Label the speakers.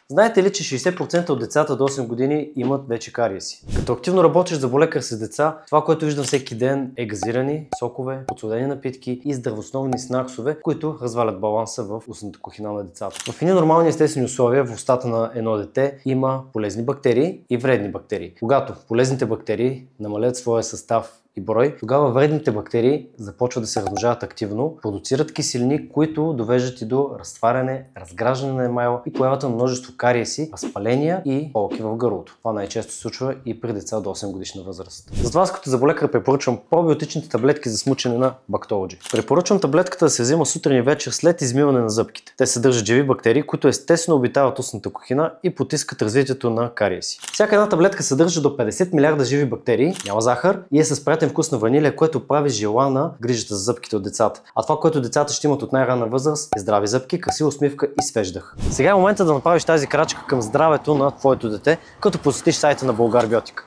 Speaker 1: Знаете ли, че 60% от децата до 8 години имат вече кариеси? Като активно работиш зъболекар с деца, това, което виждам всеки ден, е газирани сокове, подсладени напитки и здравословни снаксове, които развалят баланса в устната кухина на децата. В едни нормални естествени условия в устата на едно дете има полезни бактерии и вредни бактерии. Когато полезните бактерии намалят своя състав и брой, тогава вредните бактерии започват да се размножават активно, продуцират киселини, които довеждат и до разтваряне, разграждане на емайла и появата на множество кариеси, възпаления и болки в гърлото. Това най-често се случва и при деца до 8 годишна възраст. Затова аз като зъболекар препоръчвам пробиотичните таблетки за смучене на Bactology. Препоръчвам таблетката да се взима сутрин и вечер след измиване на зъбките. Те съдържат живи бактерии, които естествено обитават устната кухина и потискат развитието на кариеси. Всяка една таблетка съдържа до 50 милиарда живи бактерии, няма захар и е с приятен вкус на ванилия, което прави желана грижата за зъбките от децата. А това, което децата ще имат от най-ранна възраст, е здрави зъбки, красива усмивка и свеж дъх. Сега е момента да направиш тази крачка към здравето на твоето дете, като посетиш сайта на Българбиотика.